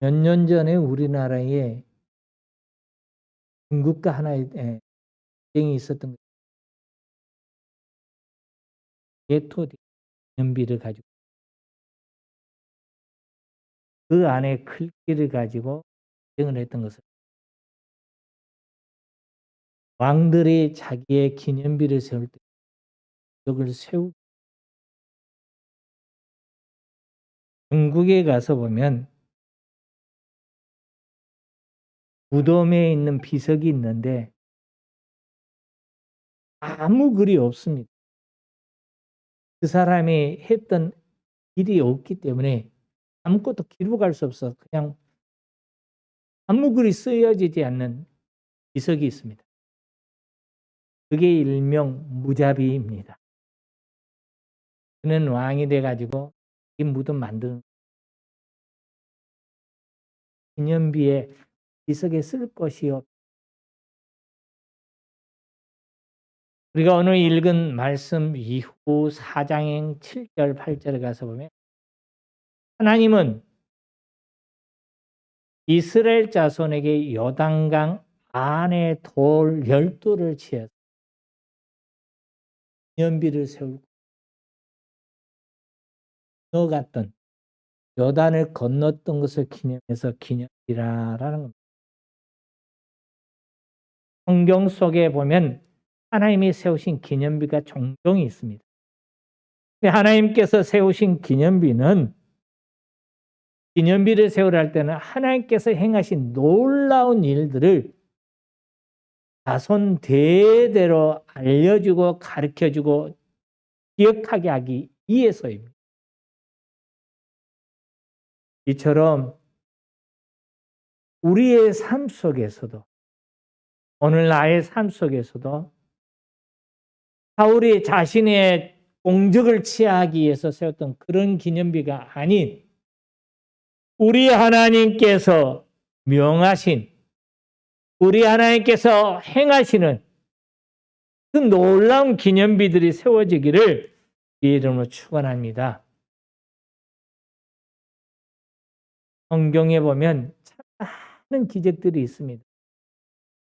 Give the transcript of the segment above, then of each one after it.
몇 년 전에 우리나라에 중국과 하나의 전쟁이 있었던 개토 기념비를 가지고 그 안에 글귀를 가지고 전쟁을 했던 것을 왕들이 자기의 기념비를 세울 때 그걸 세우고 중국에 가서 보면 무덤에 있는 비석이 있는데 아무 글이 없습니다. 그 사람이 했던 일이 없기 때문에 아무것도 기록할 수 없어. 그냥 아무 글이 쓰여지지 않는 비석이 있습니다. 그게 일명 무자비입니다. 그는 왕이 돼가지고 이 무덤 만드는 기념비에 비석에 쓸 것이 없. 우리가 오늘 읽은 말씀 이후 4장 7절 8절에 가서 보면 하나님은 이스라엘 자손에게 요단강 안에 돌 12돌을 치어서 기념비를 세우고 건너갔던 요단을 건넜던 것을 기념해서 기념비라라는 겁니다. 성경 속에 보면 하나님이 세우신 기념비가 종종 있습니다. 하나님께서 세우신 기념비는 기념비를 세우려 할 때는 하나님께서 행하신 놀라운 일들을 자손 대대로 알려주고 가르쳐주고 기억하게 하기 위해서입니다. 이처럼 우리의 삶 속에서도 오늘 나의 삶 속에서도 사울이 자신의 공적을 취하기 위해서 세웠던 그런 기념비가 아닌 우리 하나님께서 명하신 우리 하나님께서 행하시는 그 놀라운 기념비들이 세워지기를 주의 이름으로 축원합니다. 성경에 보면 참 많은 기적들이 있습니다.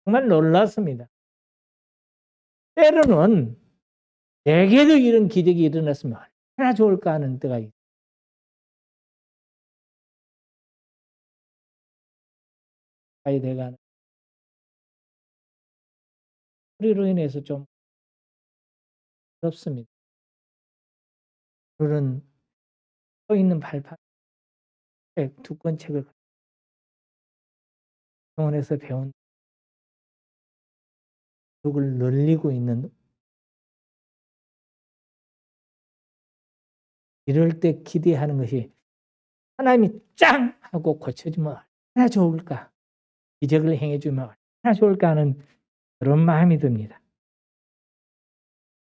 정말 놀랐습니다. 때로는 내게도 이런 기적이 일어났으면 얼마나 좋을까 하는 때가 있어요. 내가 소리로 인해서 좀 어렵습니다. 그런 서 있는 발판 두 권 책을 병원에서 배운 그걸 늘리고 있는 이럴 때 기대하는 것이 하나님이 짱 하고 고쳐주면 얼마나 좋을까, 기적을 행해주면 얼마나 좋을까 하는 그런 마음이 듭니다.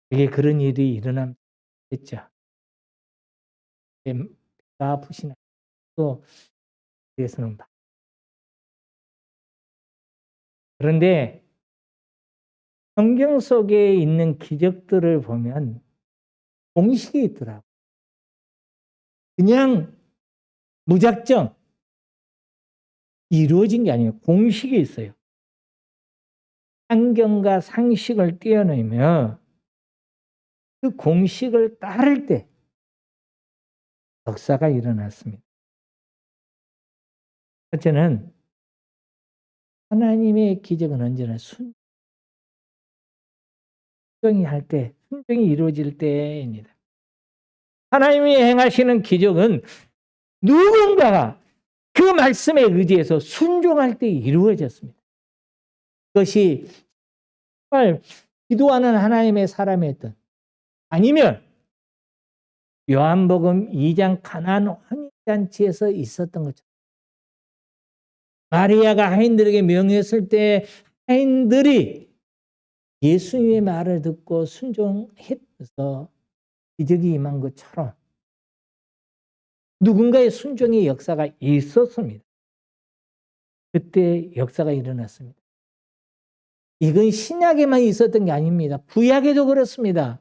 이게 그런 일이 일어나겠죠. 배가 아프시나 또 그래서는 그런데 성경 속에 있는 기적들을 보면 공식이 있더라고요. 그냥 무작정 이루어진 게 아니에요. 공식이 있어요. 환경과 상식을 뛰어넘으며 그 공식을 따를 때 역사가 일어났습니다. 첫째는 하나님의 기적은 언제나 순종이 할 때, 순종이 이루어질 때입니다. 하나님이 행하시는 기적은 누군가가 그 말씀에 의지해서 순종할 때 이루어졌습니다. 그것이 정말 기도하는 하나님의 사람이었던 아니면 요한복음 2장 가나안 혼인잔치에서 있었던 것처럼 마리아가 하인들에게 명했을 때 하인들이 예수님의 말을 듣고 순종해서 기적이 임한 것처럼 누군가의 순종의 역사가 있었습니다. 그때 역사가 일어났습니다. 이건 신약에만 있었던 게 아닙니다. 구약에도 그렇습니다.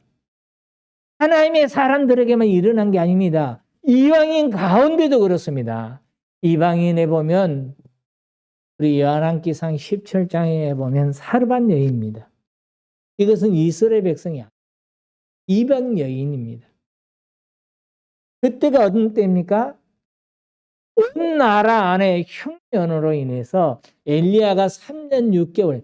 하나님의 사람들에게만 일어난 게 아닙니다. 이방인 가운데도 그렇습니다. 이방인에 보면 우리 요한계시상 17장에 보면 사르밧 여인입니다. 이것은 이스라엘 백성이 아니에요. 이방 여인입니다. 그때가 어떤 때입니까? 온 나라 안에 흉년으로 인해서 엘리야가 3년 6개월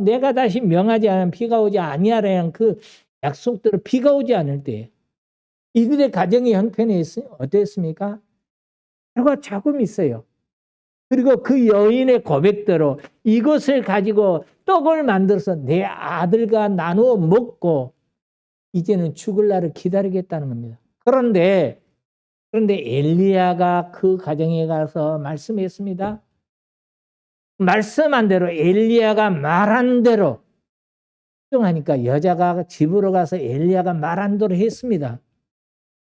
내가 다시 명하지 않으면 비가 오지 아니하라는 그 약속대로 비가 오지 않을 때 이들의 가정의 형편이 어땠습니까? 결과 조금 있어요. 그리고 그 여인의 고백대로 이것을 가지고 떡을 만들어서 내 아들과 나누어 먹고 이제는 죽을 날을 기다리겠다는 겁니다. 그런데 엘리야가 그 가정에 가서 말씀했습니다. 말씀한 대로 엘리야가 말한 대로 하니까 여자가 집으로 가서 엘리야가 말한 대로 했습니다.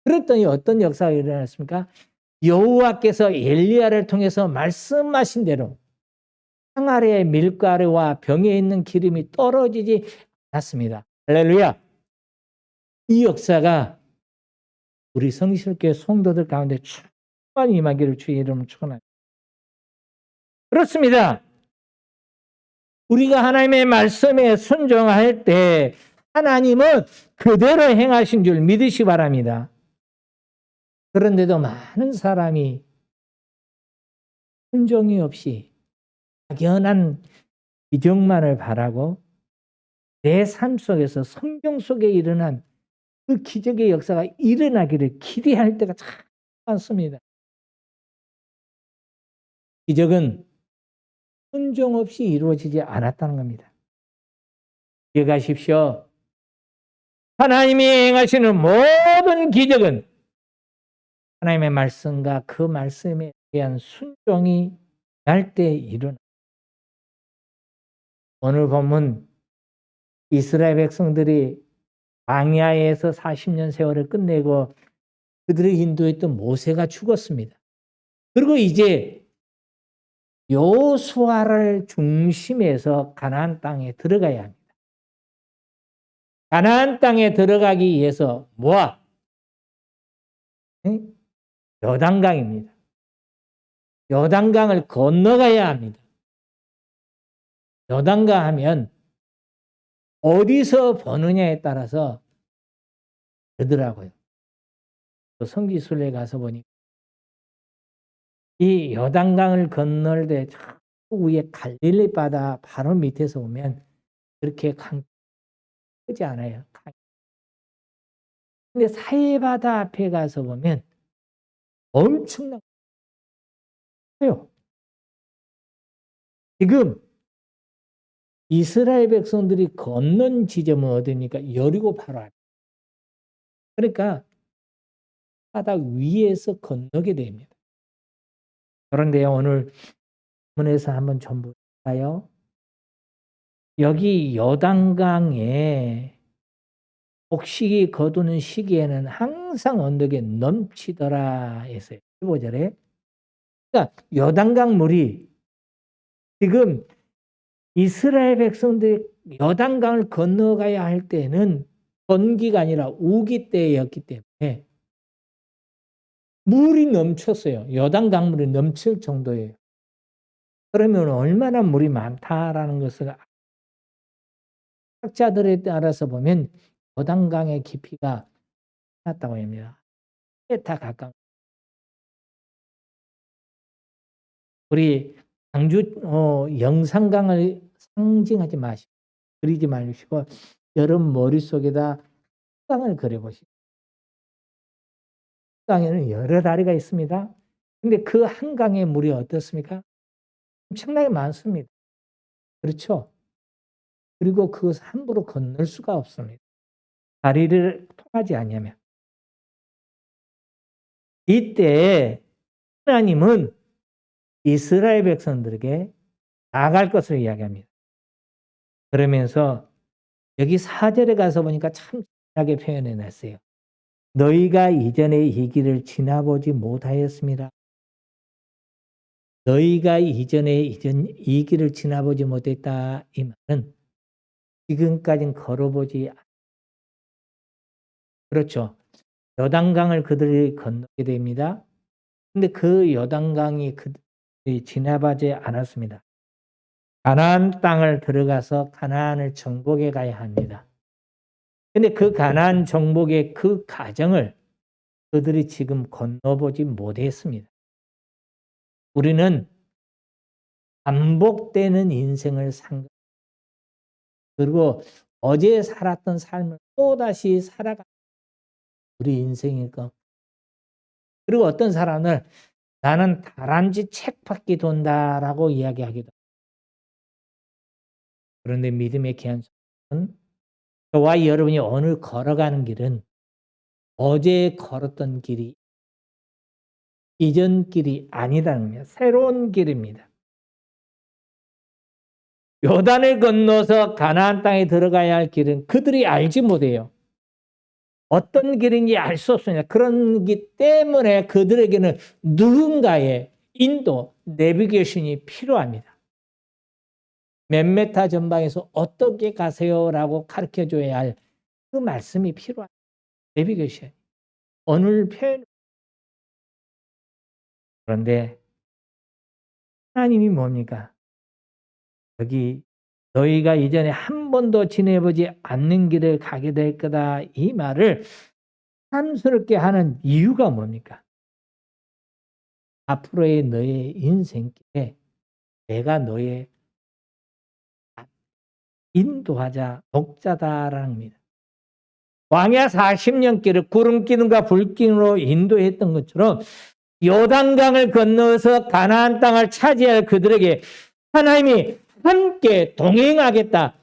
그랬더니 어떤 역사가 일어났습니까? 여호와께서 엘리야를 통해서 말씀하신 대로 항아리의 밀가루와 병에 있는 기름이 떨어지지 않았습니다. 할렐루야. 이 역사가 우리 성실교회 성도들 가운데 충만히 임하기를 주의 이름으로 축원합니다. 그렇습니다. 우리가 하나님의 말씀에 순종할 때 하나님은 그대로 행하신 줄 믿으시기 바랍니다. 그런데도 많은 사람이 순종이 없이 막연한 기적만을 바라고 내 삶 속에서 성경 속에 일어난 그 기적의 역사가 일어나기를 기대할 때가 참 많습니다. 기적은 순종 없이 이루어지지 않았다는 겁니다. 기억하십시오. 하나님이 행하시는 모든 기적은 하나님의 말씀과 그 말씀에 대한 순종이 날 때 일어나. 오늘 본문 이스라엘 백성들이 광야에서 40년 세월을 끝내고 그들을 인도했던 모세가 죽었습니다. 그리고 이제 여호수아를 중심해서 가나안 땅에 들어가야 합니다. 가나안 땅에 들어가기 위해서 뭐야? 요단강입니다. 요단강을 건너가야 합니다. 요단강 하면 어디서 보느냐에 따라서 그러더라고요. 성지순례 가서 보니 이 요단강을 건널 때 위에 갈릴리 바다 바로 밑에서 보면 그렇게 크지 않아요. 근데 사해바다 앞에 가서 보면 엄청난 거예요. 지금 이스라엘 백성들이 건넌 지점은 어디입니까? 여리고 바로 앞. 그러니까 바다 위에서 건너게 됩니다. 그런데 오늘 본문에서 한번 좀 볼까요? 여기 요단강에 곡식이 거두는 시기에는 항상 언덕에 넘치더라 했어요. 15절에. 그러니까 요단강 물이 지금 이스라엘 백성들이 요단강을 건너가야 할 때는 건기가 아니라 우기 때였기 때문에 물이 넘쳤어요. 요단강 물이 넘칠 정도예요. 그러면 얼마나 물이 많다라는 것을 학자들에 따라서 보면 요단강의 깊이가 낮다고 합니다. 다 가까운. 우리 광주 영산강을 상징하지 마시고 그리지 마시고 여러분 머릿속에다 강을 그려보시고 강에는 여러 다리가 있습니다. 근데 그 한강의 물이 어떻습니까? 엄청나게 많습니다. 그렇죠? 그리고 그것을 함부로 건널 수가 없습니다. 다리를 통하지 않으면. 이때 하나님은 이스라엘 백성들에게 나아갈 것을 이야기합니다. 그러면서 여기 4절에 가서 보니까 참 진하게 표현해 놨어요. 너희가 이전에 이 길을 지나보지 못하였습니다. 너희가 이전에 이 길을 지나보지 못했다. 이 말은 지금까지는 걸어보지 그렇죠. 요단강을 그들이 건너게 됩니다. 근데 그 요단강이 그들이 지나가지 않았습니다. 가나안 땅을 들어가서 가나안을 정복해 가야 합니다. 근데 그 가나안 정복의 그 과정을 그들이 지금 건너보지 못했습니다. 우리는 반복되는 인생을 그리고 어제 살았던 삶을 또다시 살아가는 우리 인생일 것. 그리고 어떤 사람은 나는 다람쥐 쳇바퀴 돈다라고 이야기하기도 합니다. 그런데 믿음의 귀한 소식은 저와 여러분이 오늘 걸어가는 길은 어제 걸었던 길이 이전 길이 아니라는 겁니다. 새로운 길입니다. 요단을 건너서 가나안 땅에 들어가야 할 길은 그들이 알지 못해요. 어떤 길인지 알 수 없습니다. 그런기 때문에 그들에게는 누군가의 인도, 내비게이션이 필요합니다. 몇 메타 전방에서 어떻게 가세요라고 가르쳐줘야 할 그 말씀이 필요합니다. 내비게이션. 오늘 표현. 그런데 하나님이 뭡니까? 여기 너희가 이전에 한 번도 지내보지 않는 길을 가게 될 거다. 이 말을 탐스럽게 하는 이유가 뭡니까? 앞으로의 너의 인생길에 내가 너의 인도하자, 독자다라는 겁니다. 광야 40년 길을 구름 기둥과 불 기둥으로 인도했던 것처럼 요단강을 건너서 가나안 땅을 차지할 그들에게 하나님이 함께 동행하겠다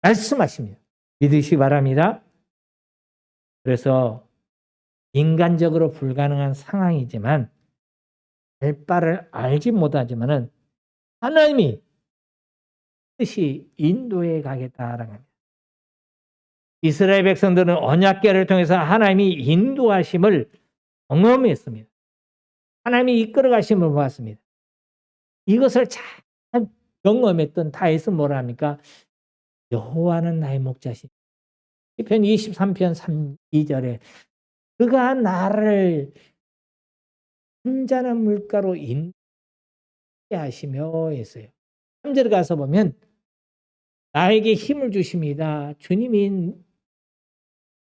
말씀하십니다. 믿으시기 바랍니다. 그래서 인간적으로 불가능한 상황이지만 될 바를 알지 못하지만은 하나님이 뜻이 인도해 가겠다라는 겁니다. 이스라엘 백성들은 언약궤를 통해서 하나님이 인도하심을 경험했습니다. 하나님이 이끌어 가심을 보았습니다. 이것을 잘 경험했던 다윗은 뭐라 합니까? 여호와는 나의 목자시니. 시편 23편 3, 2절에 그가 나를 잔잔한 물가로 인도하시며 했어요. 3절에 가서 보면 나에게 힘을 주십니다. 주님이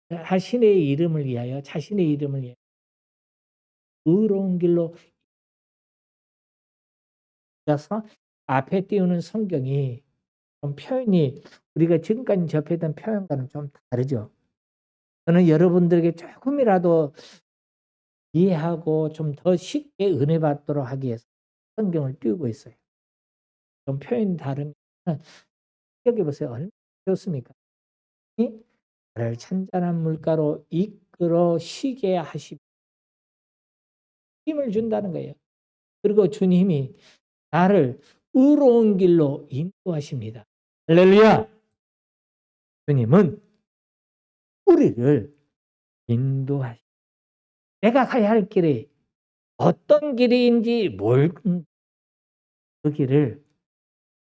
자신의 이름을 위하여 의로운 길로 가서 앞에 띄우는 성경이 좀 표현이 우리가 지금까지 접했던 표현과는 좀 다르죠. 저는 여러분들에게 조금이라도 이해하고 좀 더 쉽게 은혜 받도록 하기 위해서 성경을 띄우고 있어요. 좀 표현이 다르면 여기 보세요. 얼마나 좋습니까? 나를 찬잔한 물가로 이끌어 쉬게 하시고 힘을 준다는 거예요. 그리고 주님이 나를 의로운 길로 인도하십니다. 할렐루야! 주님은 우리를 인도하십니다. 내가 가야 할 길이 어떤 길인지 그 길을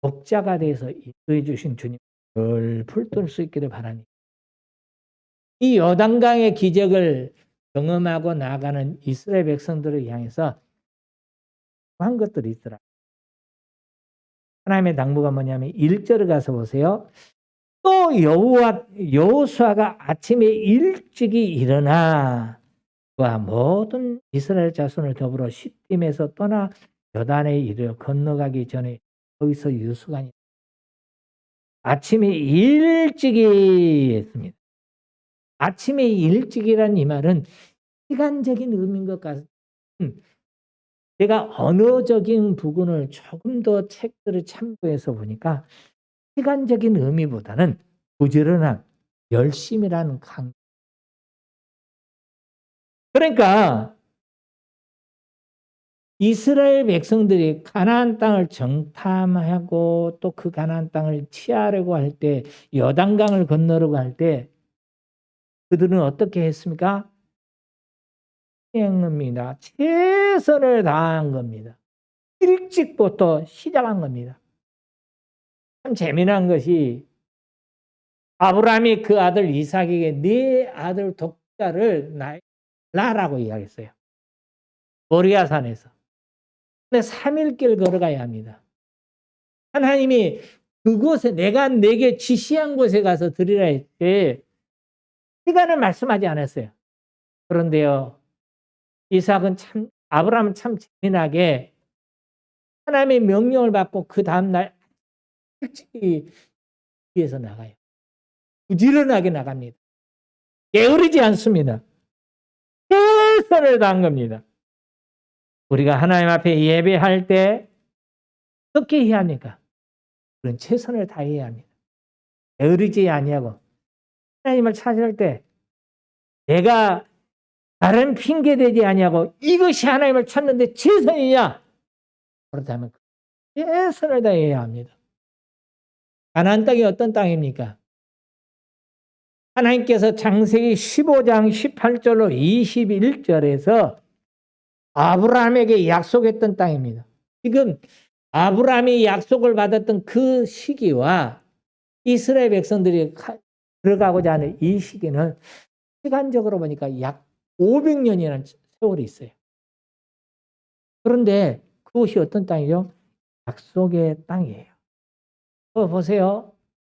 독자가 돼서 인도해 주신 주님 늘 풀들 수 있기를 바랍니다. 이 요단강의 기적을 경험하고 나아가는 이스라엘 백성들을 향해서 한 것들이 있더라. 하나님의 당부가 뭐냐면 1절에 가서 보세요. 또 여호수아가 아침에 일찍이 일어나 그와 모든 이스라엘 자손을 더불어 시딤에서 떠나 요단에 이르러 건너가기 전에 거기서 유수간이 아침에 일찍이 했습니다. 아침에 일찍이란 이 말은 시간적인 의미인 것 같습니다. 제가 언어적인 부분을 조금 더 책들을 참고해서 보니까 시간적인 의미보다는 부지런함, 열심이라는 강. 그러니까 이스라엘 백성들이 가나안 땅을 정탐하고 또 그 가나안 땅을 취하려고 할 때 요단강을 건너려고 할 때 그들은 어떻게 했습니까? 행합니다. 최선을 다한 겁니다. 일찍부터 시작한 겁니다. 참 재미난 것이 아브라함이 그 아들 이삭에게 네 아들 독자를 나라고 이야기했어요. 모리아산에서. 근데 3일길 걸어가야 합니다. 하나님이 그곳에 내가 내게 지시한 곳에 가서 드리라 했지 시간을 말씀하지 않았어요. 그런데요, 아브라함은 참 재미나게 하나님의 명령을 받고 그 다음날 일찍이 위에서 나가요. 부지런하게 나갑니다. 게으르지 않습니다. 최선을 다한 겁니다. 우리가 하나님 앞에 예배할 때 어떻게 해야 합니까? 그런 최선을 다해야 합니다. 게으르지 아니하고 하나님을 찾을 때 내가 다른 핑계 대지 아니하고 이것이 하나님을 찾는데 최선이냐? 그렇다면 최선을 다해야 합니다. 가나안 땅이 어떤 땅입니까? 하나님께서 창세기 15장 18절로 21절에서 아브라함에게 약속했던 땅입니다. 지금 아브라함이 약속을 받았던 그 시기와 이스라엘 백성들이 들어가고자 하는 이 시기는 시간적으로 보니까 약 500년이라는 세월이 있어요. 그런데 그곳이 어떤 땅이죠? 약속의 땅이에요. 보세요.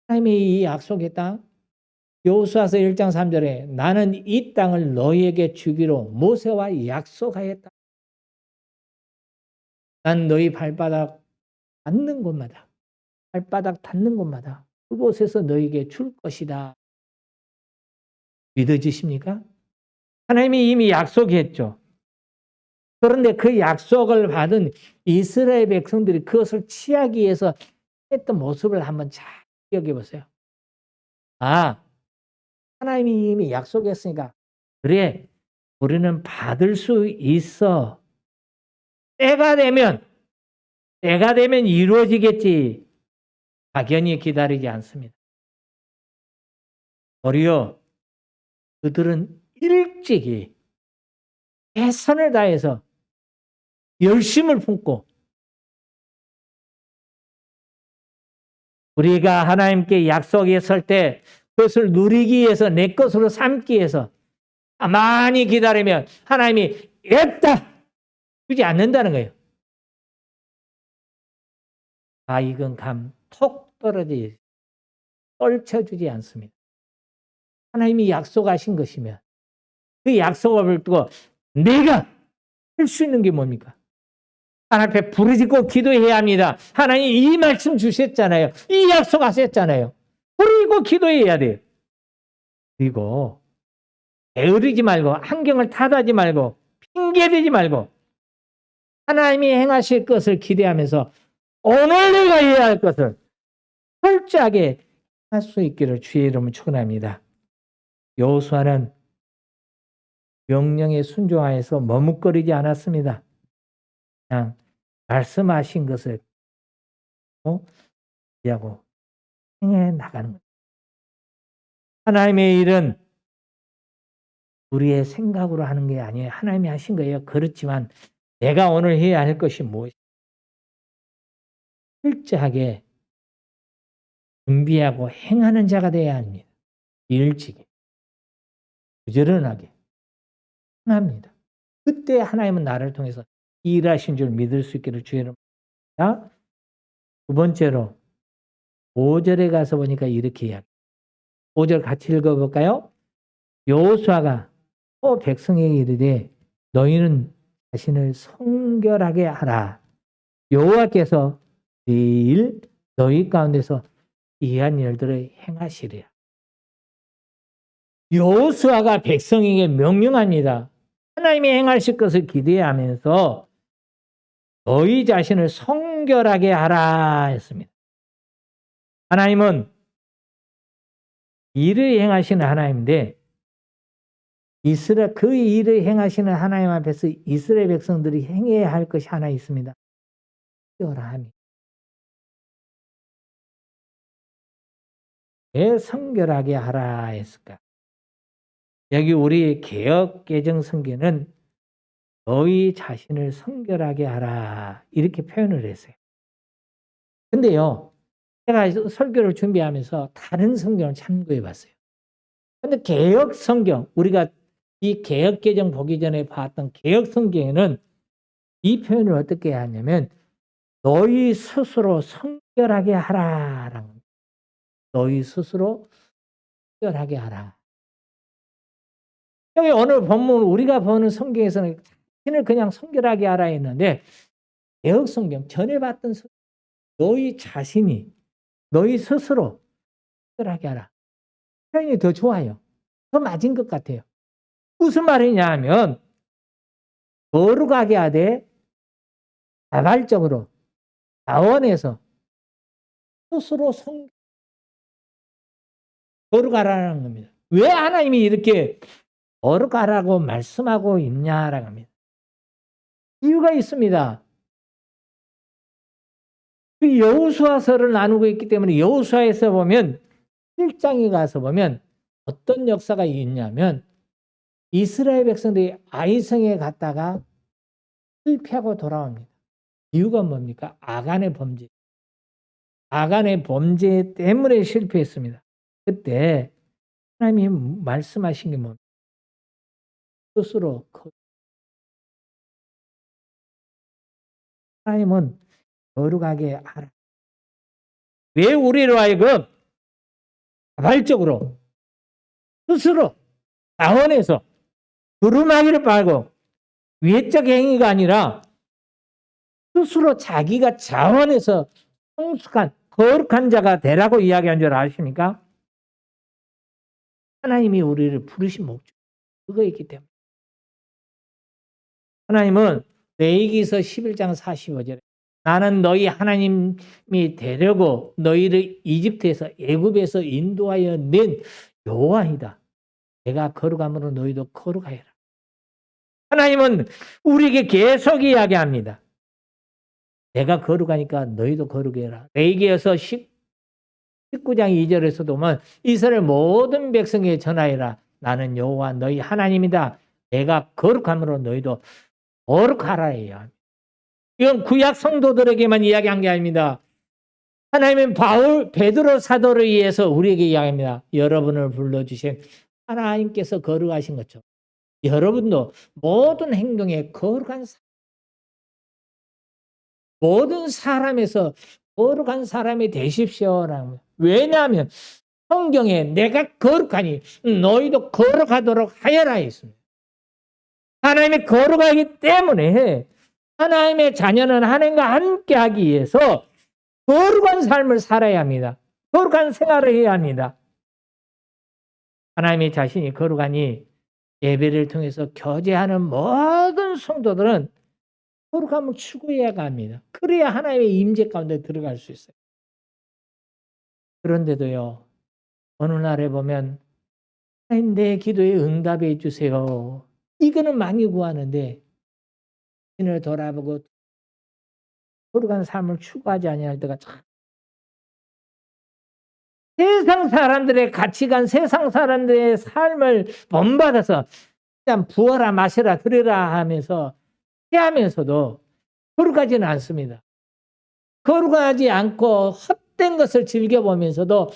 하나님의 이 약속의 땅, 여호수아서 1장 3절에 나는 이 땅을 너희에게 주기로 모세와 약속하였다. 난 너희 발바닥 닿는 곳마다 그곳에서 너희에게 줄 것이다. 믿어지십니까? 하나님이 이미 약속했죠. 그런데 그 약속을 받은 이스라엘 백성들이 그것을 취하기 위해서 했던 모습을 한번 잘 기억해 보세요. 하나님이 이미 약속했으니까 그래, 우리는 받을 수 있어. 때가 되면 이루어지겠지. 막연히 기다리지 않습니다. 오히려 그들은 일찍이 최선을 다해서 열심을 품고 우리가 하나님께 약속했을 때 그것을 누리기 위해서 내 것으로 삼기 위해서 가만히 기다리면 하나님이 했다 주지 않는다는 거예요. 이건 감 톡 떨어지 떨쳐주지 않습니다. 하나님이 약속하신 것이면 그 약속을 두고 내가 할 수 있는 게 뭡니까? 하나님 앞에 부르짖고 기도해야 합니다. 하나님 이 말씀 주셨잖아요. 이 약속하셨잖아요. 부르짖고 기도해야 돼요. 그리고 게으르지 말고 안경을 탓하지 말고 핑계대지 말고 하나님이 행하실 것을 기대하면서 오늘 내가 해야 할 것을 철저하게 할 수 있기를 주의 이름으로 축원합니다. 여호수아는 명령에 순종하여서 머뭇거리지 않았습니다. 그냥 말씀하신 것을 하고 행해 나가는 것. 하나님의 일은 우리의 생각으로 하는 게 아니에요. 하나님이 하신 거예요. 그렇지만 내가 오늘 해야 할 것이 무엇이냐? 철저하게 준비하고 행하는 자가 되어야 합니다. 일찍이 부지런하게 행합니다. 그때 하나님은 나를 통해서 일하신 줄 믿을 수 있기를 주의를 바랍니다. 두 번째로 5절에 가서 보니까 이렇게 이야기합니다. 5절 같이 읽어볼까요? 여호수아가 또 백성에게 이르되 너희는 자신을 성결하게 하라. 여호와께서 내일 너희 가운데서 이한 일들을 행하시리라. 여호수아가 백성에게 명령합니다. 하나님이 행하실 것을 기대하면서 너희 자신을 성결하게 하라 했습니다. 하나님은 일을 행하시는 하나님인데 그 일을 행하시는 하나님 앞에서 이스라엘 백성들이 행해야 할 것이 하나 있습니다. 성결함이. 왜 성결하게 하라 했을까? 여기 우리 개역개정 성경은 너희 자신을 성결하게 하라 이렇게 표현을 했어요. 근데요, 제가 설교를 준비하면서 다른 성경을 참고해 봤어요. 근데 개역 성경, 우리가 이 개역 개정 보기 전에 봤던 개역 성경에는 이 표현을 어떻게 하냐면 너희 스스로 성결하게 하라라는 겁니다. 너희 스스로 성결하게 하라. 여기 오늘 본문 우리가 보는 성경에서는 자신을 그냥 성결하게 하라 했는데 개역 성경 전에 봤던 성경, 너희 자신이 너희 스스로 성결하게 하라. 표현이 더 좋아요. 더 맞은 것 같아요. 무슨 말이냐 하면 거룩하게 하되 자발적으로 자원해서 스스로 거룩하라는 겁니다. 왜 하나님이 이렇게 거룩하라고 말씀하고 있냐라고 합니다. 이유가 있습니다. 이 여호수아서를 나누고 있기 때문에 여호수아에서 보면 1장에 가서 보면 어떤 역사가 있냐면 이스라엘 백성들이 아이성에 갔다가 실패하고 돌아옵니다. 이유가 뭡니까? 아간의 범죄. 아간의 범죄 때문에 실패했습니다. 그때 하나님이 말씀하신 게 뭡니까? 스스로 하나님은 거룩하게 하라. 왜 우리로 하여금 자발적으로 스스로 자원해서 두루마기를 빨고 외적 행위가 아니라 스스로 자기가 자원해서 성숙한 거룩한 자가 되라고 이야기한 줄 아십니까? 하나님이 우리를 부르신 목적 그거였기 때문에 하나님은 레위기서 11장 45절에 나는 너희 하나님이 되려고 너희를 이집트에서 애굽에서 인도하여 낸 여호와이다. 내가 거룩함으로 너희도 거룩하여라. 하나님은 우리에게 계속 이야기합니다. 내가 거룩하니까 너희도 거룩해라. 레위기에서 19장 2절에서도 보면 이스라엘 모든 백성에게 전하여라. 나는 여호와 너희 하나님이다. 내가 거룩함으로 너희도 거룩하라 해요. 이건 구약 성도들에게만 이야기한 게 아닙니다. 하나님은 베드로 사도를 위해서 우리에게 이야기합니다. 여러분을 불러주신 하나님께서 거룩하신 것처럼 여러분도 모든 행동에 거룩한 모든 사람에서 거룩한 사람이 되십시오라는. 왜냐하면 성경에 내가 거룩하니 너희도 거룩하도록 하여라 했습니다. 하나님이 거룩하기 때문에 하나님의 자녀는 하나님과 함께하기 위해서 거룩한 삶을 살아야 합니다. 거룩한 생활을 해야 합니다. 하나님의 자신이 거룩하니 예배를 통해서 교제하는 모든 성도들은 거룩함을 추구해야 합니다. 그래야 하나님의 임재 가운데 들어갈 수 있어요. 그런데도요, 어느 날에 보면 하나님 내 기도에 응답해 주세요. 이거는 많이 구하는데 신을 돌아보고 거룩한 삶을 추구하지 아니할 때가 참 세상 사람들의 가치관, 세상 사람들의 삶을 본받아서 그냥 부어라 마셔라 드려라 하면서 피하면서도 거룩하지는 않습니다. 거룩하지 않고 헛된 것을 즐겨보면서도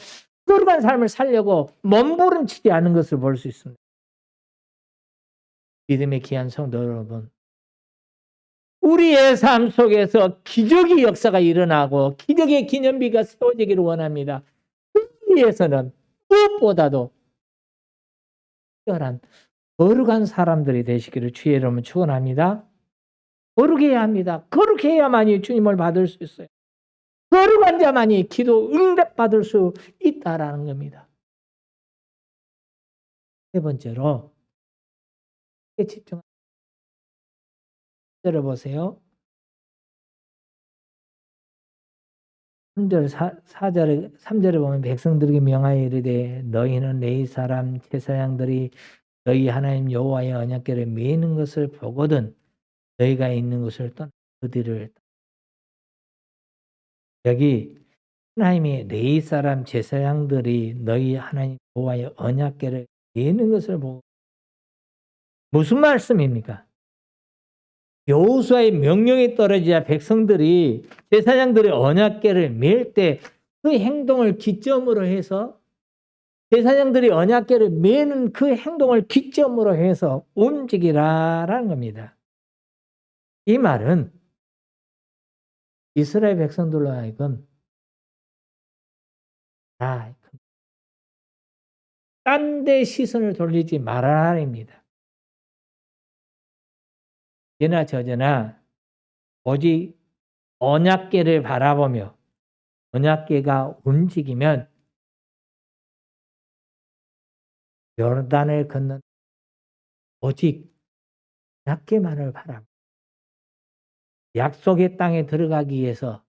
거룩한 삶을 살려고 몸부림치지 않은 것을 볼 수 있습니다. 믿음의 귀한 성도 여러분, 우리의 삶 속에서 기적의 역사가 일어나고 기적의 기념비가 세워지기를 원합니다. 그 위해서는 무엇보다도 특별한 거룩한 사람들이 되시기를 주의 이름으로 축원합니다. 거룩해야 합니다. 거룩해야만이 주님을 받을 수 있어요. 거룩한 자만이 기도 응답받을 수 있다라는 겁니다. 세 번째로 집중. 들어보세요. 3절에 보면 백성들에게 명하여 이르되 너희는 레위 사람 제사장들이 너희 하나님 여호와의 언약궤를 메는 것을 보거든 너희가 있는 곳을 떠나 그들을 여기 하나님이 레위 사람 제사장들이 너희 하나님 여호와의 언약궤를 메는 것을 보고 무슨 말씀입니까? 여호수아의 명령이 떨어지자 백성들이 제사장들의 언약궤를 맬 때 그 행동을 기점으로 해서 제사장들이 언약궤를 매는 그 행동을 기점으로 해서 움직이라라는 겁니다. 이 말은 이스라엘 백성들로 하여금 딴 데 시선을 돌리지 말아라 입니다. 예나 저저나 오직 언약궤를 바라보며 언약궤가 움직이면 요르단을 건넌 오직 언약궤만을 바라보고 약속의 땅에 들어가기 위해서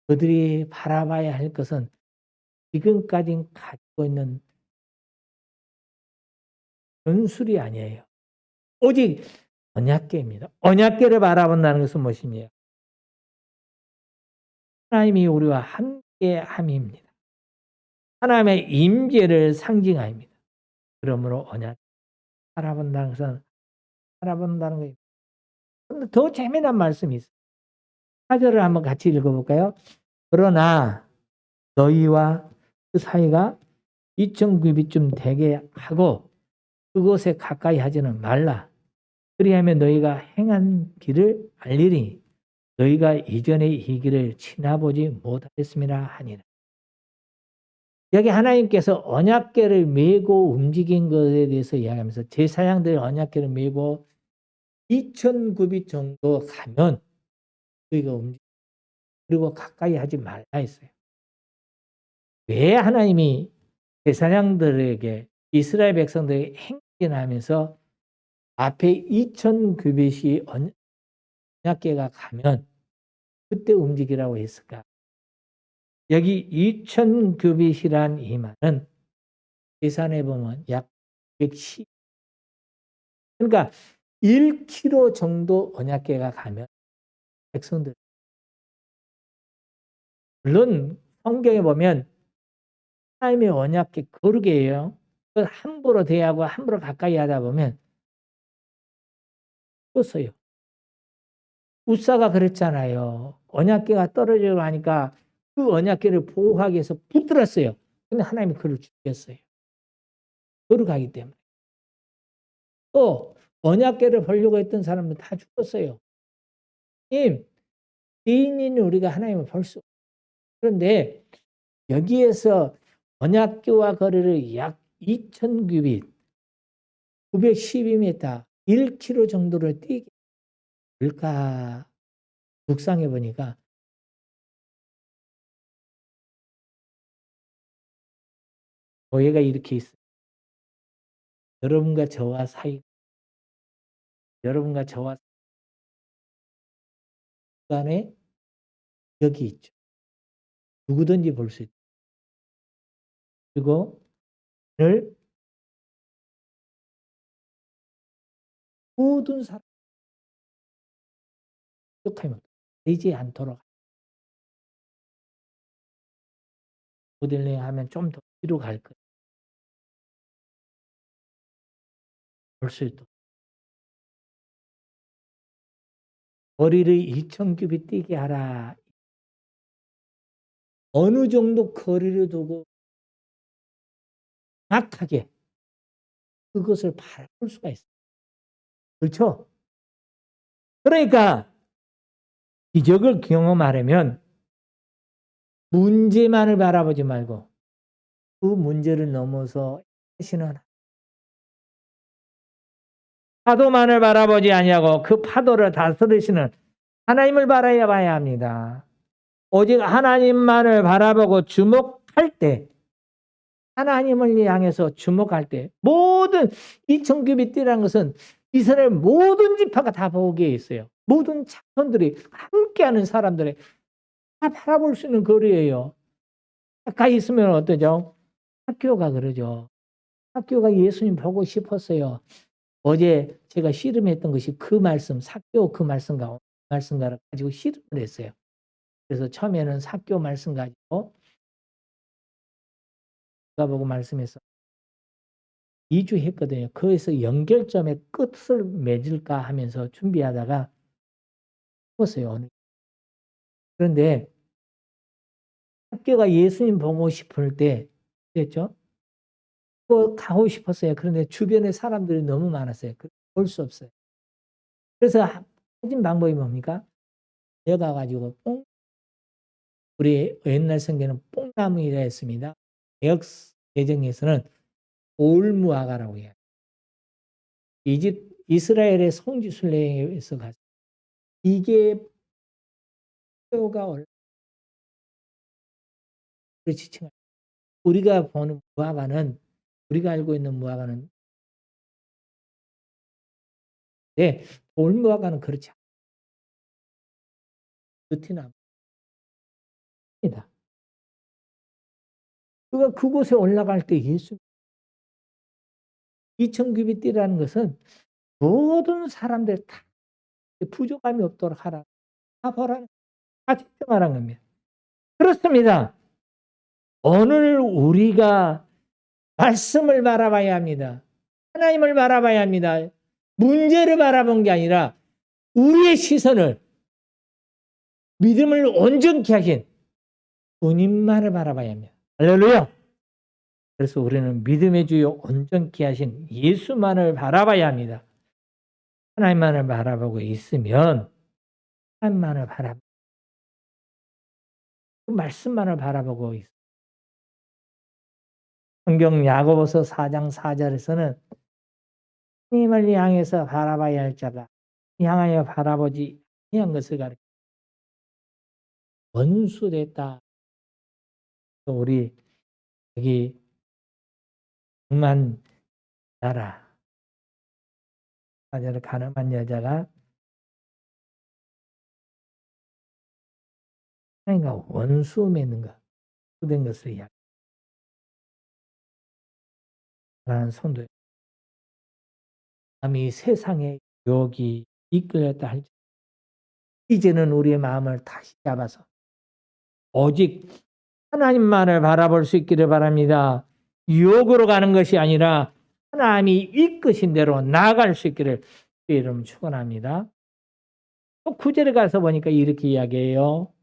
그들이 바라봐야 할 것은 지금까지 가지고 있는 전술이 아니에요. 오직 언약궤입니다. 언약궤를 바라본다는 것은 무엇입니까? 하나님이 우리와 함께함입니다. 하나님의 임재를 상징합니다. 그러므로 언약 바라본다는 것은 바라본다는 거예요. 근데 더 재미난 말씀이 있어요. 4절을 한번 같이 읽어볼까요? 그러나 너희와 그 사이가 2,000규빗쯤 되게 하고 그곳에 가까이 하지는 말라. 그리하면 너희가 행한 길을 알리니 너희가 이전의 이 길을 지나보지 못하였음이라 하니라. 여기 하나님께서 언약궤를 메고 움직인 것에 대해서 이야기하면서 제사장들이 언약궤를 메고 2,000규빗 정도 가면 너희가 그리고 가까이 하지 말라 했어요. 왜 하나님이 제사장들에게 이스라엘 백성들에게 행진하면서 앞에 2,000규빗이 언약궤가 가면 그때 움직이라고 했을까? 여기 2,000규빗이란 이 말은 계산해 보면 약 110. 그러니까 1km 정도 언약궤가 가면 백성들 물론 성경에 보면 하나님의 언약궤 거룩이에요. 그걸 함부로 대하고 함부로 가까이 하다 보면 떴어요. 우사가 그랬잖아요. 언약궤가 떨어지려고 하니까 그 언약궤를 보호하기 위해서 붙들었어요. 근데 하나님이 그를 죽였어요. 거룩하기 때문에. 또 언약궤를 보려고 했던 사람들 다 죽었어요. 죄인인 우리가 하나님을 볼 수 없어요. 그런데 여기에서 언약궤와 거리를 약 2,000규빗, 912m, 1km 정도를 뛰게 될까? 묵상해 보니까 오해가 이렇게 있어요. 여러분과 저와 여러분과 저와 간에 여기 있죠. 누구든지 볼 수 있다. 그리고 늘 모든 사람 기억하면 되지 않도록 모델링 하면 좀 더 뒤로 갈 거예요. 볼 수 있도록. 거리를 2,000규빗 뛰게 하라. 어느 정도 거리를 두고 정확하게 그것을 바라볼 수가 있어요. 그렇죠? 그러니까 기적을 경험하려면 문제만을 바라보지 말고 그 문제를 넘어서 하시는 파도만을 바라보지 아니하고 그 파도를 다스리시는 하나님을 바라봐야 합니다. 오직 하나님만을 바라보고 주목할 때 하나님을 향해서 주목할 때 모든 이 천규빗이라는 것은 이스라엘 모든 지파가 다 보기에 있어요. 모든 자손들이 함께하는 사람들의 다 바라볼 수 있는 거리예요. 가까이 있으면 어떠죠? 학교가 그러죠. 학교가 예수님 보고 싶었어요. 어제 제가 씨름했던 것이 그 말씀, 사교 그 말씀가를 가지고 씨름을 했어요. 그래서 처음에는 사교 말씀 가지고 누가 보고 말씀해서 2주 했거든요. 거기서 연결점의 끝을 맺을까 하면서 준비하다가 죽었어요. 그런데 학교가 예수님 보고 싶을 때 됐죠? 가고 싶었어요. 그런데 주변에 사람들이 너무 많았어요. 볼 수 없어요. 그래서 빠진 방법이 뭡니까? 내가 가지고 우리 옛날 성경에는 뽕나무이라 했습니다. 개역 개정에서는 돌무화과라고 해요. 이스라엘의 성지순례에서 가서 이게 뼈가 지칭. 우리가 보는 무화과는 우리가 알고 있는 무화과는 돌무화과는 그렇지 않습니다. 그가 그곳에 올라갈 때 예수 2000규빗이라는 것은 모든 사람들 다 부족함이 없도록 하라. 다 보라는 다 집중하라는 겁니다. 그렇습니다. 오늘 우리가 말씀을 바라봐야 합니다. 하나님을 바라봐야 합니다. 문제를 바라본 게 아니라 우리의 시선을 믿음을 온전케 하신 주님만을 바라봐야 합니다. 할렐루야. 그래서 우리는 믿음의 주요 온전케 하신 예수만을 바라봐야 합니다. 하나님만을 바라보고 있으면 하나님만을 그 말씀만을 바라보고 있어요. 성경 야고보서 4장 4절에서는 하나님을 향해서 바라봐야 할 자가 향하여 바라보지 아니한 것을 가르쳐 원수됐다. 우리 여기 만 나라 사절 가늠한 여자가 하나님과 원수 맺는 것, 된 것을 이야기하는 성도. 이 세상의 유혹이 이끌렸다 할지 이제는 우리의 마음을 다시 잡아서 오직 하나님만을 바라볼 수 있기를 바랍니다. 유혹으로 가는 것이 아니라 하나님이 이끄신 대로 나아갈 수 있기를 주의 이름 축원합니다. 또 9절에 가서 보니까 이렇게 이야기해요.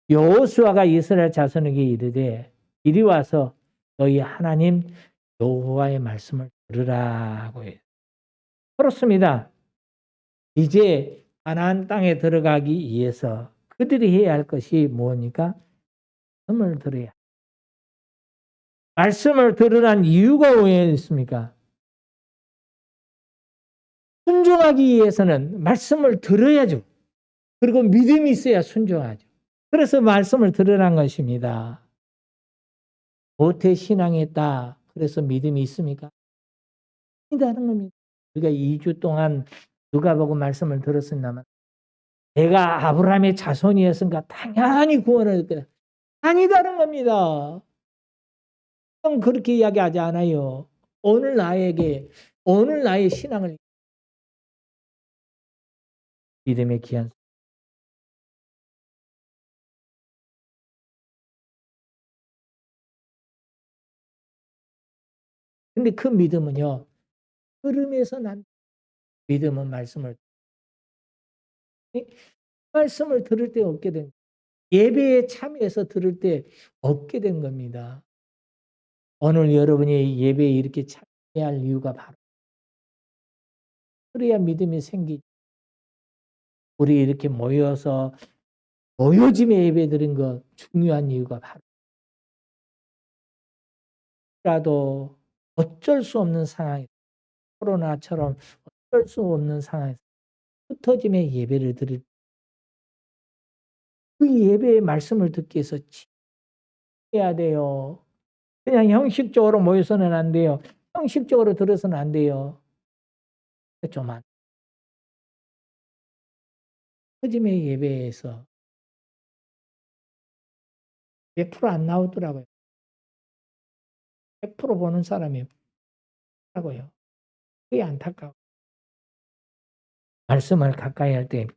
여호수아가 이스라엘 자손에게 이르되 이리 와서 너희 하나님 여호와의 말씀을 들으라고 해요. 그렇습니다. 이제 가나안 땅에 들어가기 위해서 그들이 해야 할 것이 무엇입니까? 말씀을 들어야. 말씀을 들으란 이유가 왜 있습니까? 순종하기 위해서는 말씀을 들어야죠. 그리고 믿음이 있어야 순종하죠. 그래서 말씀을 들으란 것입니다. 모태신앙했다. 그래서 믿음이 있습니까? 아니다는 겁니다. 우리가 2주 동안 누가복음 말씀을 들었습니다만 내가 아브라함의 자손이었으니까 당연히 구원을 얻을 거다. 아니다는 겁니다. 그렇게 이야기하지 않아요. 오늘 나의 신앙을 믿음의 귀한 근데 그 믿음은요. 흐름에서 난 믿음은 말씀을 들을 때 얻게 된 예배에 참여해서 들을 때 얻게 된 겁니다. 오늘 여러분이 예배에 이렇게 참여해야 할 이유가 바로 그래야 믿음이 생기죠. 우리 이렇게 모여서 모여짐에 예배 드린 것 중요한 이유가 바로 라도 어쩔 수 없는 상황에 코로나처럼 어쩔 수 없는 상황에서 흩어짐의 예배를 드릴 그 예배의 말씀을 듣기 위해서 해야 돼요. 그냥 형식적으로 모여서는 안 돼요. 형식적으로 들어서는 안 돼요. 좀 흩어짐의 예배에서 100% 안 나오더라고요. 100% 보는 사람이 없더라고요. 그게 안타까워. 말씀을 가까이 할 때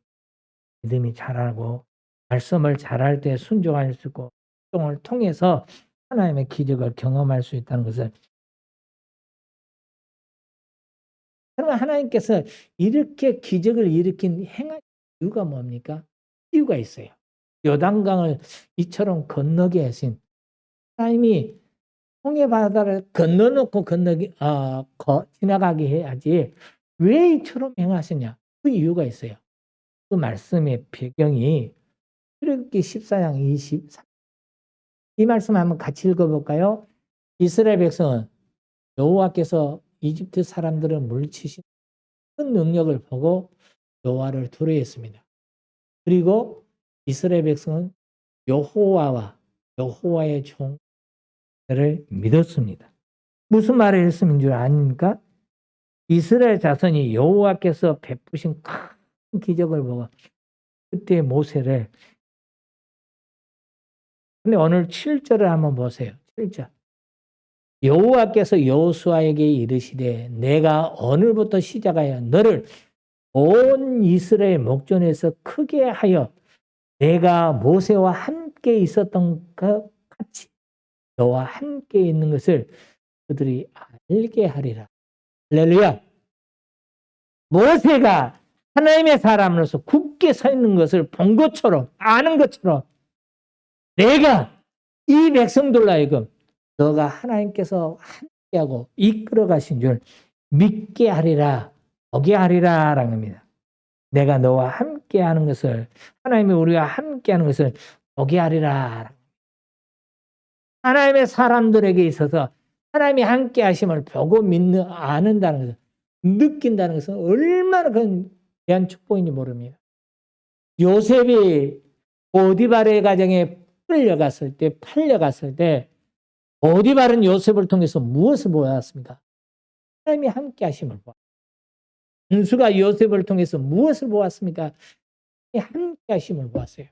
믿음이 자라고 말씀을 잘할 때 순종할 수 있고 순종을 통해서 하나님의 기적을 경험할 수 있다는 것을 그러면 하나님께서 이렇게 기적을 일으킨 행한 이유가 뭡니까? 이유가 있어요. 요단강을 이처럼 건너게 하신 하나님이 홍해 바다를 건너놓고 지나가게 해야지 왜 이처럼 행하시냐? 그 이유가 있어요. 그 말씀의 배경이 출애굽기 14장 23. 이 말씀 한번 같이 읽어볼까요? 이스라엘 백성은 여호와께서 이집트 사람들을 물리치신 큰 능력을 보고 여호와를 두려워했습니다. 그리고 이스라엘 백성은 여호와와 여호와의 종들을 믿었습니다. 무슨 말을 했으면 줄 아닙니까? 이스라엘 자손이 여호와께서 베푸신 큰 기적을 보고 그때 모세를, 근데 오늘 7절을 한번 보세요. 7절. 여호와께서 여호수아에게 이르시되 내가 오늘부터 시작하여 너를 온 이스라엘 목전에서 크게 하여 내가 모세와 함께 있었던 것 같이 너와 함께 있는 것을 그들이 알게 하리라. 할렐루야. 모세가 하나님의 사람으로서 굳게 서 있는 것을 본 것처럼, 아는 것처럼 내가 이 백성들로 하여금 너가 하나님께서 함께하고 이끌어 가신 줄 믿게 하리라, 보게 하리라 라는 겁니다. 내가 너와 함께하는 것을, 하나님이 우리와 함께하는 것을 보게 하리라. 하나님의 사람들에게 있어서 하나님이 함께하심을 보고 믿는, 아는다는 것을, 느낀다는 것은 얼마나 큰 귀한 축복인지 모릅니다. 요셉이 보디발의 가정에 끌려갔을 때, 팔려갔을 때 보디발은 요셉을 통해서 무엇을 보았습니까? 하나님이 함께하심을 보았습니다. 군수가 요셉을 통해서 무엇을 보았습니까? 함께하심을 보았어요.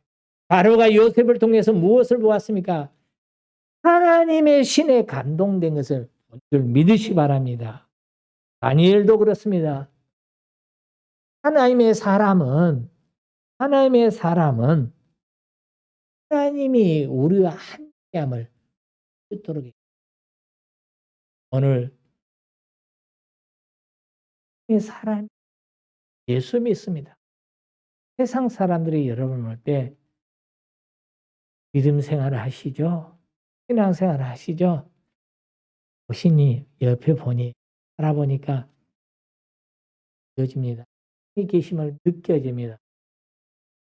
바로가 요셉을 통해서 무엇을 보았습니까? 하나님의 신에 감동된 것을 믿으시 바랍니다. 다니엘도 그렇습니다. 하나님의 사람은 하나님이 우리와 함께함을 듣도록 해요. 오늘 사람 예수 믿습니다. 세상 사람들이 여러분을 볼 때 믿음 생활을 하시죠? 신앙 생활을 하시죠? 보시니 옆에 보니 알아보니까 느껴집니다. 이 계심을 느껴집니다.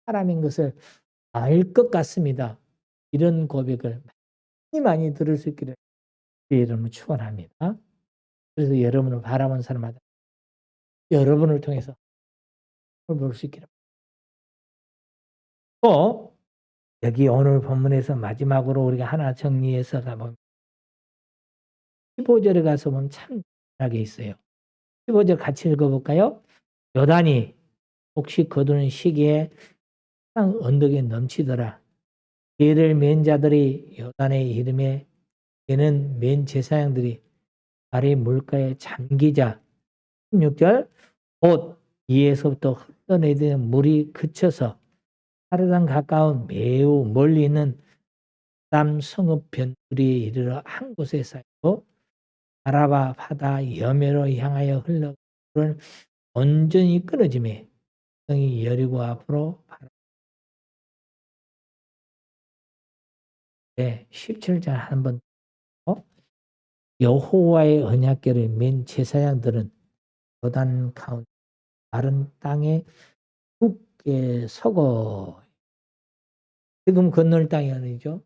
사람인 것을 알 것 같습니다. 이런 고백을 많이 들을 수 있기를 여러분을 축원합니다. 그래서 여러분을 바라본 사람마다 여러분을 통해서 볼 수 있기를. 또 여기 오늘 본문에서 마지막으로 우리가 하나 정리해서 가보면 15절에 가서 보면 참 잘하게 있어요. 15절 같이 읽어볼까요? 요단이 혹시 거두는 시기에 땅 언덕에 넘치더라. 이를 맨 자들이 요단의 이름에 이는 맨 제사장들이 발이 물가에 잠기자. 16절 곧 이에서부터 흘러내리는 물이 그쳐서 하르단 가까운 매우 멀리 있는 남 성읍 변두리에 이르러 한 곳에 쌓이고 아라바 바다 여매로 향하여 흘러 온전히 끊어지매 성이 여리고 앞으로 바로 17절 한번 여호와의 언약궤를 맨 제사장들은 요단 가운데 마른 땅에 굳게 서고, 지금 건널 땅이 아니죠.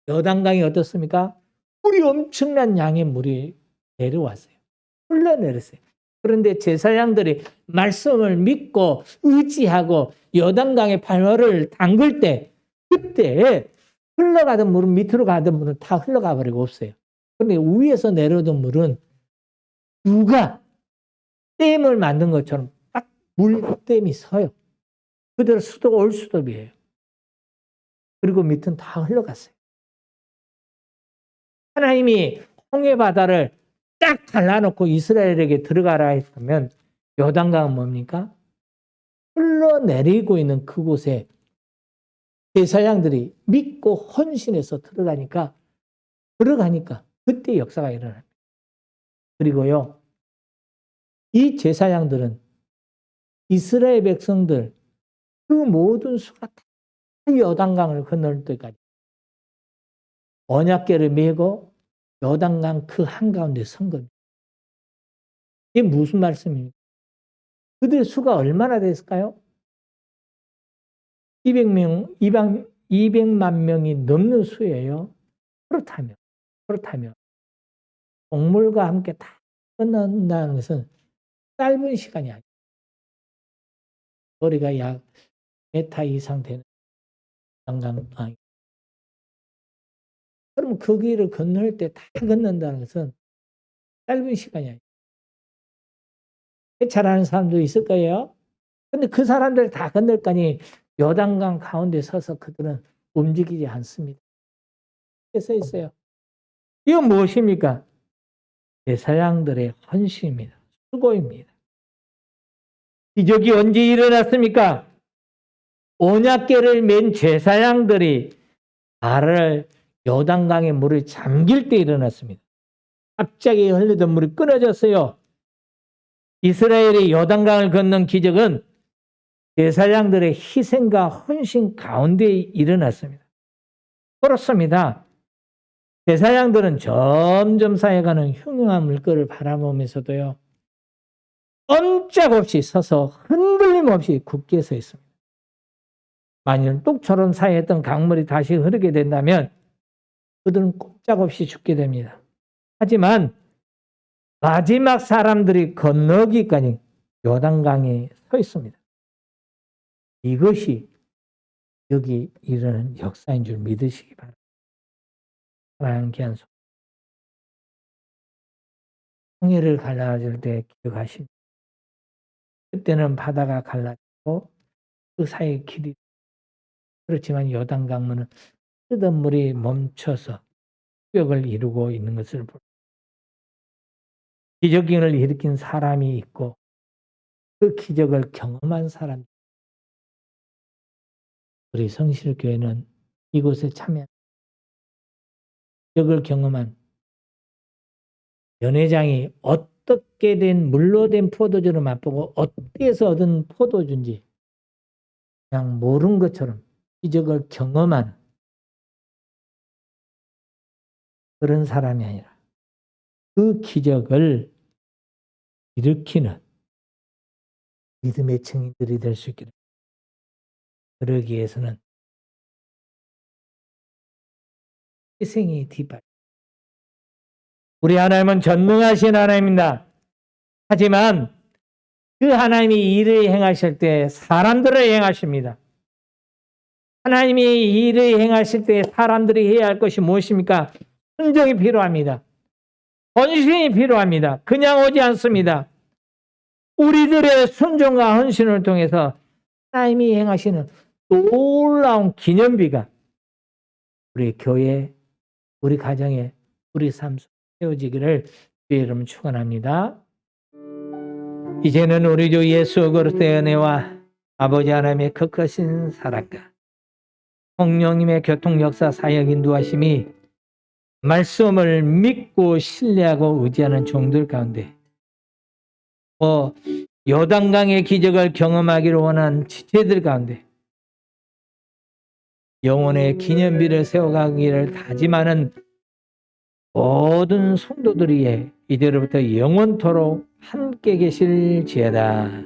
요단강이 어떻습니까? 물이 엄청난 양의 물이 내려왔어요. 흘러내렸어요. 그런데 제사장들이 말씀을 믿고 의지하고 요단강의 발을 담글 때, 그때 흘러가던 물은, 밑으로 가던 물은 다 흘러가 버리고 없어요. 그런데 위에서 내려오던 물은 누가 댐을 만든 것처럼 딱 물댐이 서요. 그대로 수도가 올수도비예요. 그리고 밑은 다 흘러갔어요. 하나님이 홍해 바다를 딱 갈라놓고 이스라엘에게 들어가라 했으면 요단강은 뭡니까? 흘러내리고 있는 그곳에 제사장들이 믿고 헌신해서 들어가니까 그때 역사가 일어납니다. 그리고요, 이 제사장들은 이스라엘 백성들 그 모든 수가 다 요단강을 건널 때까지 언약궤를 메고 요단강 그 한가운데 선 겁니다. 이게 무슨 말씀입니까? 그들 수가 얼마나 됐을까요? 200만 명이 넘는 수예요. 그렇다면 동물과 함께 다 끝난다는 것은 짧은 시간이 아니에요. 거리가 약 메타 이상 되는 관광. 그럼 그 길을 건널 때 다 건넌다는 것은 짧은 시간이 아니에요. 해찰하는 사람도 있을 거예요. 근데 그 사람들 다 건널 거니 요단강 가운데 서서 그들은 움직이지 않습니다. 써 있어요. 이건 무엇입니까? 제사장들의 헌신입니다. 수고입니다. 기적이 언제 일어났습니까? 언약궤를 맨 제사장들이 발을 요단강의 물을 잠길 때 일어났습니다. 갑자기 흘리던 물이 끊어졌어요. 이스라엘이 요단강을 건넌 기적은 제사장들의 희생과 헌신 가운데 일어났습니다. 그렇습니다. 제사장들은 점점 쌓여가는 흉흉한 물결을 바라보면서도요, 꼼짝없이 서서 흔들림 없이 굳게 서 있습니다. 만일 뚝처럼 쌓여있던 강물이 다시 흐르게 된다면 그들은 꼼짝없이 죽게 됩니다. 하지만 마지막 사람들이 건너기까지 요단강에 서 있습니다. 이것이 여기 일어나는 역사인 줄 믿으시기 바랍니다. 사랑하는 귀한 소 홍해를 갈라질 때 기억하십니다. 그때는 바다가 갈라지고 그 사이에 길이, 그렇지만 요단 강물은 흐르던 물이 멈춰서 격을 이루고 있는 것을 볼 기적을 일으킨 사람이 있고 그 기적을 경험한 사람. 우리 성실교회는 이곳에 참여 기적을 경험한 연회장이 어떻게 된 물로 된 포도주를 맛보고 어떻게 해서 얻은 포도주인지 그냥 모른 것처럼 기적을 경험한 그런 사람이 아니라 그 기적을 일으키는 믿음의 증인들이 될 수 있기를. 그러기 위해서는 희생이 뒷발. 우리 하나님은 전능하신 하나님입니다. 하지만 그 하나님이 일을 행하실 때 사람들을 행하십니다. 하나님이 일을 행하실 때 사람들이 해야 할 것이 무엇입니까? 순종이 필요합니다. 헌신이 필요합니다. 그냥 오지 않습니다. 우리들의 순종과 헌신을 통해서 하나님이 행하시는 놀라운 기념비가 우리 교회, 우리 가정에, 우리 삶 속에 세워지기를 주의 이름으로 축원합니다. 이제는 우리 주 예수 그리스도의 은혜와 아버지 하나님의 크크신 사랑과 성령님의 교통 역사 사역 인도하심이 말씀을 믿고 신뢰하고 의지하는 종들 가운데 요단강의 기적을 경험하기를 원하는 지체들 가운데 영혼의 기념비를 세워가기를 다짐하는 모든 성도들이 이제로부터 영원토록 함께 계실지어다.